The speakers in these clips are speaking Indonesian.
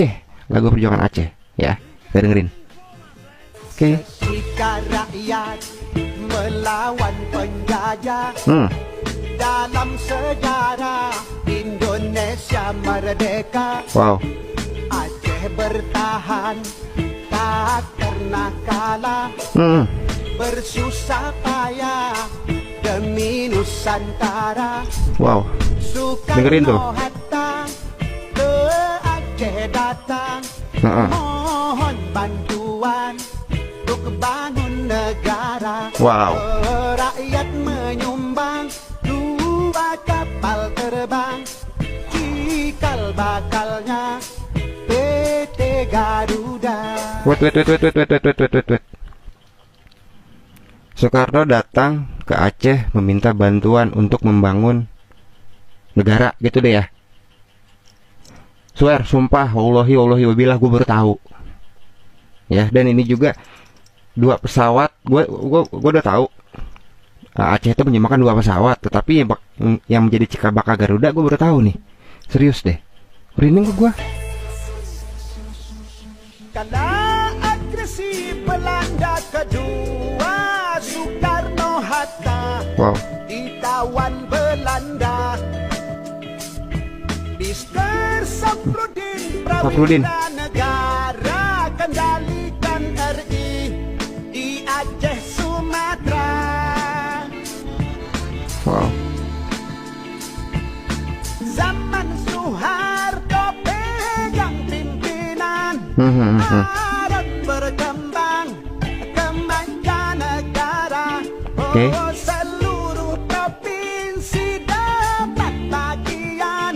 Aceh, lagu perjuangan Aceh ya. Kita dengerin. Oke. Ketika rakyat melawan penjajah dalam sejarah Indonesia merdeka, Wow. Aceh bertahan tak pernah kalah, bersusah payah demi Nusantara. Wow. Dengerin tuh. Soekarno Hatta ke Aceh datang, mohon bantuan untuk bangun negara. Wow. Rakyat menyumbang 2 kapal terbang, cikal bakalnya PT Garuda. Wait. Soekarno datang ke Aceh meminta bantuan untuk membangun negara gitu deh ya. Swear, sumpah, wallahi wabillah, gue baru tahu. Ya, dan ini juga 2 pesawat. Gue udah tahu Aceh itu menyemakan 2 pesawat, tetapi yang menjadi cikal bakal Garuda gue baru tahu nih. Serius deh, merinding ke gue. Kala agresi Belanda kedua, Soekarno Hatta ditawan Belanda. Mister Safrudin Prawira negara kendalikan RI di Aceh Sumatera. Wow. Zaman Soeharto pegang pimpinan, Arab berkembang ke mancanegara. Seluruh provinsi dapat bagian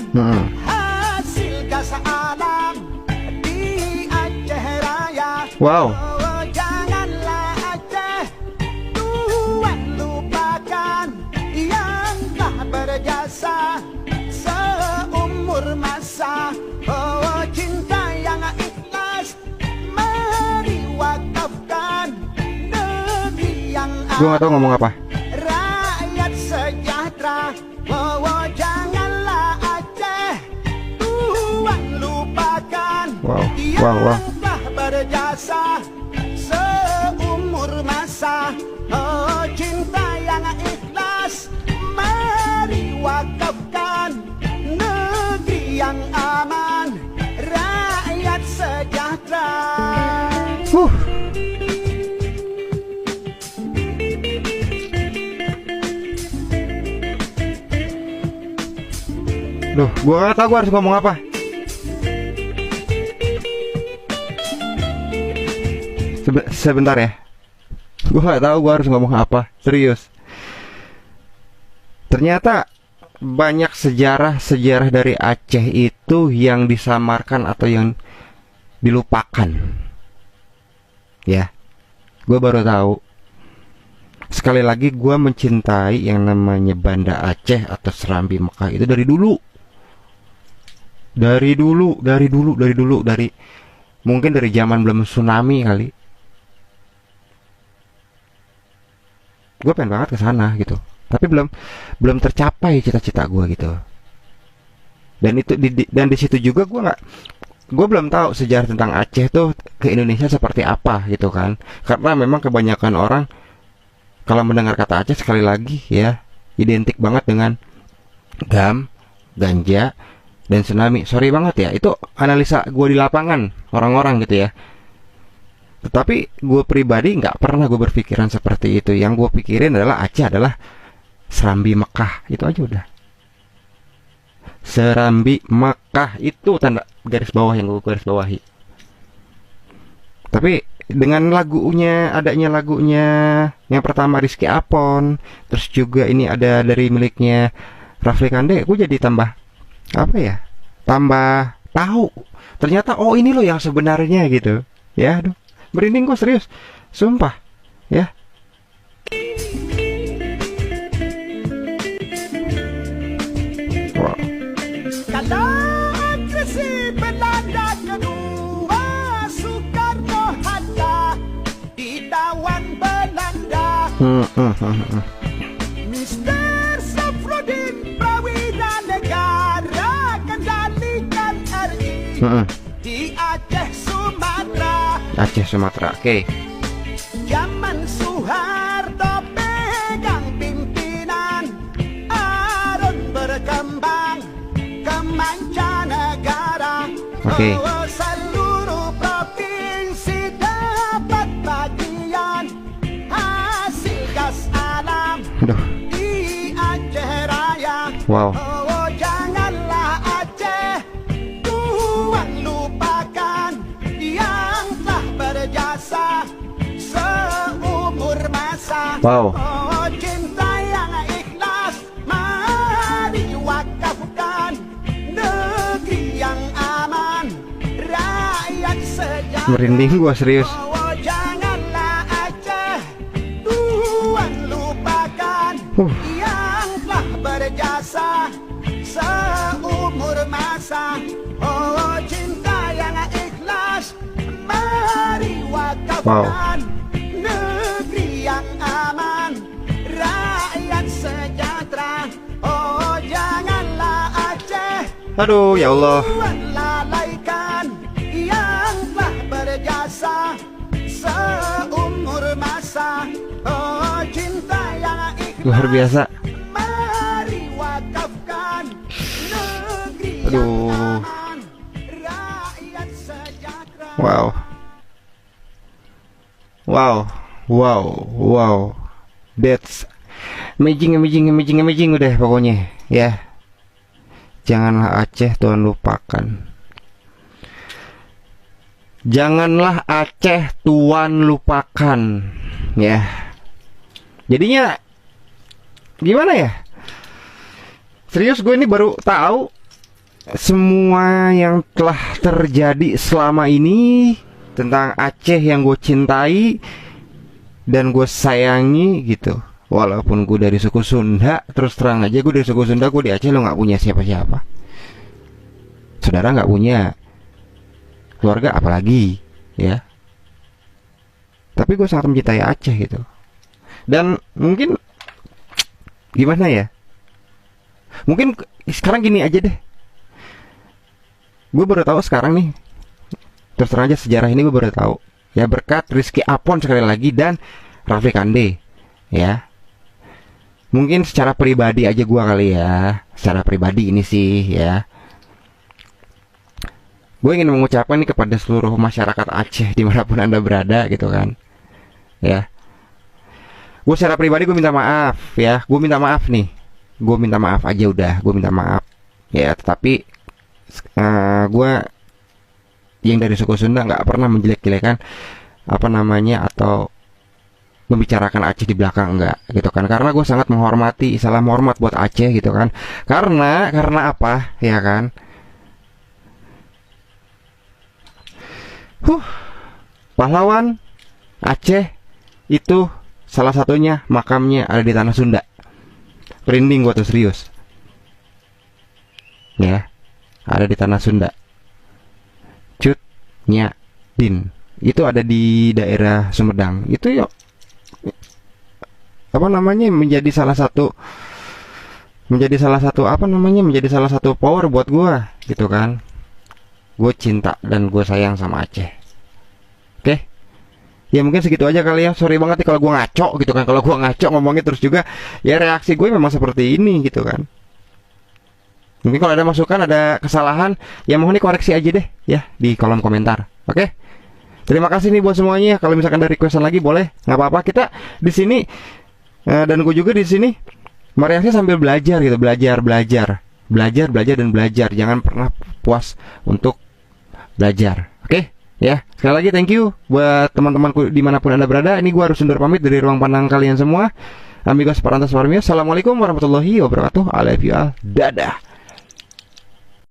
hasil gas alam di Aceh Raya. Wow. Janganlah Aceh tuan lupakan yang telah berjasa seumur masa. Cinta yang ikhlas mari wakafkan negeri yang Gue gak tau ngomong apa. rakyat sejahtera. Janganlah Aceh tuan lupakan yang telah berjasa seumur masa. Cinta yang ikhlas mari wakafkan negeri yang aman, rakyat sejahtera. Duh, gue gak tau gue harus ngomong apa. Sebentar ya. Gue gak tahu gue harus ngomong apa. Serius. Ternyata banyak sejarah dari Aceh itu yang disamarkan atau yang dilupakan. Ya, gue baru tahu. Sekali lagi gue mencintai yang namanya Banda Aceh atau Serambi Mekah itu dari dulu. Dari mungkin dari zaman belum tsunami kali. Gue pengen banget ke sana gitu. Tapi belum tercapai cita-cita gue gitu. Dan itu dan di situ juga gue belum tahu sejarah tentang Aceh tuh ke Indonesia seperti apa gitu kan. Karena memang kebanyakan orang kalau mendengar kata Aceh sekali lagi ya identik banget dengan ganja dan tsunami. Sorry banget ya, itu analisa gue di lapangan orang-orang gitu ya. Tetapi gue pribadi nggak pernah gue berpikiran seperti itu. Yang gue pikirin adalah Aceh adalah Serambi Mekah, itu aja udah. Serambi Mekah itu tanda garis bawah yang gue garis bawahi. Tapi dengan adanya lagunya yang pertama Rizky Apon, terus juga ini ada dari miliknya Rafli Kande, gue jadi tambah tahu ternyata ini loh yang sebenarnya gitu ya. Aduh, merinding gue serius, sumpah ya. Wow. Kalau agresi Belanda kedua, Soekarno Hatta ditawan Belanda. Mister Safrudin Prawira negara kendalikan RI di Aceh Sumatera. Aceh Sumatera. Oke. Zaman Soeharto pegang pimpinan, Arun berkembang ke mancanegara. Oke. Oh, seluruh provinsi dapat bagian hasil gas alam Aduh. di Aceh Raya. Wow. Oh, janganlah Aceh Tuhan lupakan yang telah berjasa seumur masa. Wow. Oh, cinta yang ikhlas mari wakafkan, negeri yang aman, rakyat sejahtera. Merinding gua serius. Oh, janganlah Aceh Tuhan lupakan yang telah berjasa seumur masa. Oh, cinta yang ikhlas mari wakafkan, negeri yang aman, rakyat sejahtera. Oh, janganlah Aceh Aduh, ya Allah. Tuhan lalaikan yang telah berjasa seumur masa. Oh, cinta yang ikhlas Luar biasa. mari wakafkan, negeri yang Aduh. aman, rakyat sejahtera. Wow. Wow. Wow. Wow. That's amazing, amazing, amazing, amazing udah pokoknya ya. Janganlah Aceh Tuhan lupakan. Janganlah Aceh Tuhan lupakan. Ya. Jadinya gimana ya? Serius gue ini baru tahu semua yang telah terjadi selama ini tentang Aceh yang gue cintai dan gue sayangi gitu. Walaupun gue dari suku Sunda, terus terang aja gue dari suku Sunda, gue di Aceh lo gak punya siapa-siapa. Saudara gak punya, keluarga apalagi ya. Tapi gue sangat mencintai Aceh gitu. Dan mungkin gimana ya, mungkin sekarang gini aja deh, gue baru tahu sekarang nih, terus terang aja sejarah ini gue baru tahu ya, berkat Rizky Apon sekali lagi dan Raffi Kande ya. Mungkin secara pribadi aja gue kali ya, secara pribadi ini sih ya, gue ingin mengucapkan nih kepada seluruh masyarakat Aceh dimanapun anda berada gitu kan ya. Gue secara pribadi gue minta maaf ya, gue minta maaf nih, gue minta maaf aja udah, gue minta maaf ya. Tetapi gue yang dari suku Sunda nggak pernah menjelek-jelekan apa namanya atau membicarakan Aceh di belakang, enggak gitu kan, karena gue sangat menghormati, salam hormat buat Aceh gitu kan, karena apa ya kan, pahlawan Aceh itu salah satunya makamnya ada di tanah Sunda. Merinding gue tuh serius ya, ada di tanah Sunda. Cut Nya Din itu ada di daerah Sumedang. Itu yuk apa namanya menjadi salah satu apa namanya menjadi salah satu power buat gua gitu kan. Gue cinta dan gue sayang sama Aceh. Oke. Ya mungkin segitu aja kali ya. Sorry banget nih kalau gua ngaco gitu kan. Kalau gua ngaco ngomongnya terus juga ya, reaksi gue memang seperti ini gitu kan. Mungkin kalau ada masukan, ada kesalahan, ya mohon dikoreksi aja deh ya di kolom komentar. Oke. Terima kasih nih buat semuanya. Kalau misalkan ada requestan lagi boleh, nggak apa-apa. Kita di sini dan gue juga di sini mereaksi sambil belajar gitu, belajar dan belajar. Jangan pernah puas untuk belajar. Oke? Ya, sekali lagi thank you buat teman-temanku dimanapun anda berada. Ini gue harus undur pamit dari ruang pandang kalian semua. Amigos parantas warmios. Assalamualaikum warahmatullahi wabarakatuh. I love you all. Dadah.